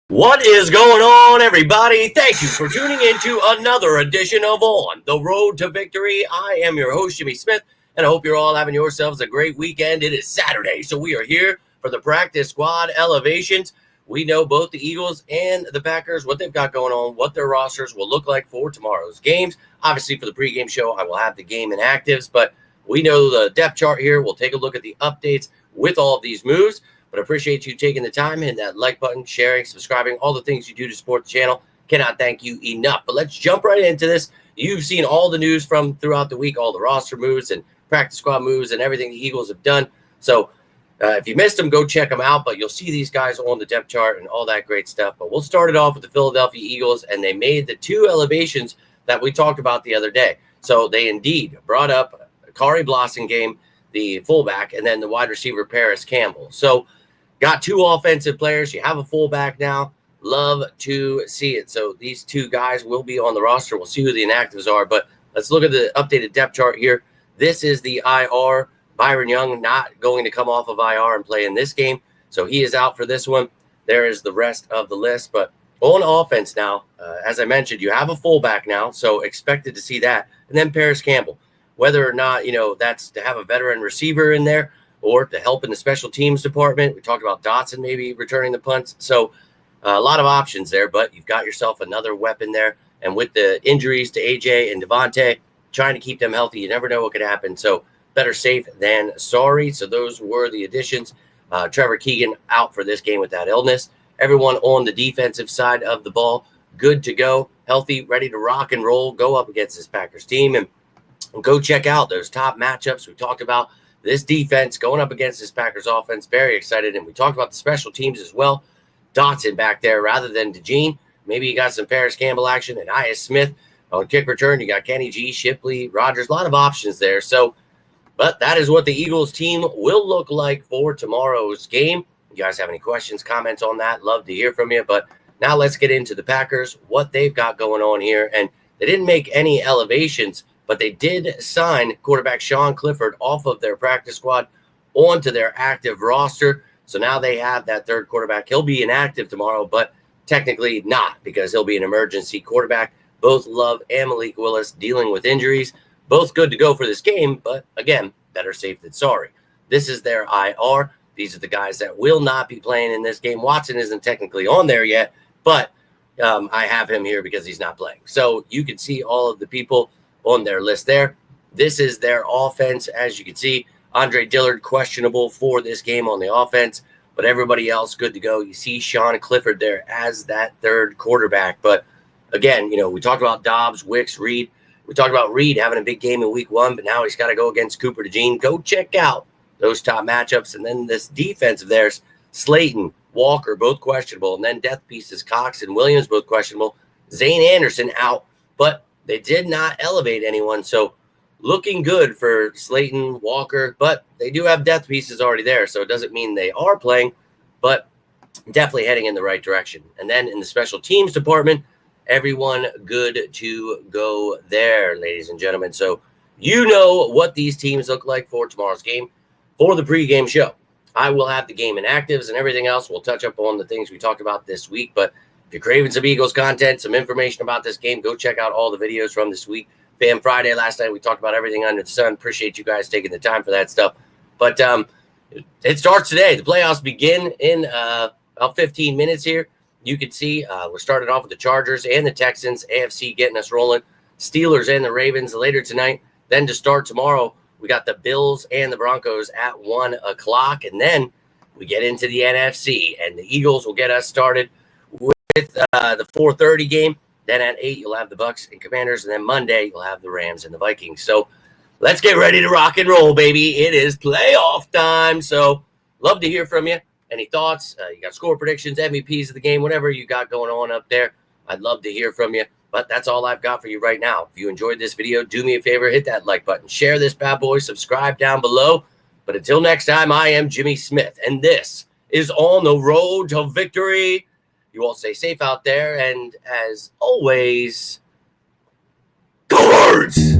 What is going on, everybody? Thank you for tuning in to another edition of On the Road to Victory. I am your host, Jimmy Smith, and I hope you're all having yourselves a great weekend. It is Saturday, so we are here for the practice squad elevations. We know both the Eagles and the Packers, what they've got going on, what their rosters will look like for tomorrow's games. Obviously, for the pregame show, I will have the game inactives, but we know the depth chart here. We'll take a look at the updates with all of these moves. But I appreciate you taking the time, hitting that like button, sharing, subscribing, all the things you do to support the channel. Cannot thank you enough. But let's jump right into this. You've seen all the news from throughout the week, all the roster moves and practice squad moves and everything the Eagles have done. So if you missed them, go check them out. But you'll see these guys on the depth chart and all that great stuff. But we'll start it off with the Philadelphia Eagles, and they made the two elevations that we talked about the other day. So they indeed brought up Khari Blasingame, the fullback, and then the wide receiver Paris Campbell. So got two offensive players. You have a fullback now. Love to see it. So these two guys will be on the roster. We'll see who the inactives are. But let's look at the updated depth chart here. This is the IR. Byron Young not going to come off of IR and play in this game. So he is out for this one. There is the rest of the list. But on offense now, as I mentioned, you have a fullback now. So expected to see that. And then Paris Campbell. Whether or not, that's to have a veteran receiver in there, or to help in the special teams department. We talked about Dotson maybe returning the punts. So a lot of options there, but you've got yourself another weapon there. And with the injuries to AJ and Devontae, trying to keep them healthy, you never know what could happen. So better safe than sorry. So those were the additions. Trevor Keegan out for this game with that illness. Everyone on the defensive side of the ball, good to go, healthy, ready to rock and roll, go up against this Packers team. And go check out those top matchups we talked about. This defense going up against this Packers offense, very excited. And we talked about the special teams as well. Dotson back there rather than DeJean. Maybe you got some Paris Campbell action and Iyah Smith on kick return. You got Kenny G, Shipley, Rogers, a lot of options there. So, but that is what the Eagles team will look like for tomorrow's game. You guys have any questions, comments on that? Love to hear from you. But now let's get into the Packers, what they've got going on here. And they didn't make any elevations, but they did sign quarterback Sean Clifford off of their practice squad onto their active roster. So now they have that third quarterback. He'll be inactive tomorrow, but technically not, because he'll be an emergency quarterback. Both Love and Malik Willis dealing with injuries. Both good to go for this game, but again, better safe than sorry. This is their IR. These are the guys that will not be playing in this game. Watson isn't technically on there yet, but I have him here because he's not playing. So you can see all of the people on their list there. This is their offense. As you can see, Andre Dillard questionable for this game on the offense, but everybody else good to go. You see Sean Clifford there as that third quarterback. But again, we talked about Dobbs, Wicks, Reed. We talked about Reed having a big game in week 1, but now he's got to go against Cooper DeJean. Go check out those top matchups. And then this defense of theirs, Slayton, Walker, both questionable. And then death pieces, Cox and Williams, both questionable. Zane Anderson out, but they did not elevate anyone. So looking good for Slayton, Walker, but they do have depth pieces already there. So it doesn't mean they are playing, but definitely heading in the right direction. And then in the special teams department, everyone good to go there, ladies and gentlemen. So you know what these teams look like for tomorrow's game. For the pregame show, I will have the game inactives and everything else. We'll touch up on the things we talked about this week, but if you're craving some Eagles content, some information about this game, go check out all the videos from this week. Fan Friday last night, we talked about everything under the sun. Appreciate you guys taking the time for that stuff. But it starts today. The playoffs begin in about 15 minutes here. You can see we're starting off with the Chargers and the Texans, AFC getting us rolling. Steelers and the Ravens later tonight. Then to start tomorrow, we got the Bills and the Broncos at 1 o'clock. And then we get into the NFC, and the Eagles will get us started with the 4:30 game. Then at 8, you'll have the Bucs and Commanders. And then Monday, you'll have the Rams and the Vikings. So let's get ready to rock and roll, baby. It is playoff time. So love to hear from you. Any thoughts? You got score predictions, MVPs of the game, whatever you got going on up there. I'd love to hear from you. But that's all I've got for you right now. If you enjoyed this video, do me a favor, hit that like button. Share this bad boy. Subscribe down below. But until next time, I am Jimmy Smith. And this is On the Road to Victory. You all stay safe out there, and as always, go Birds!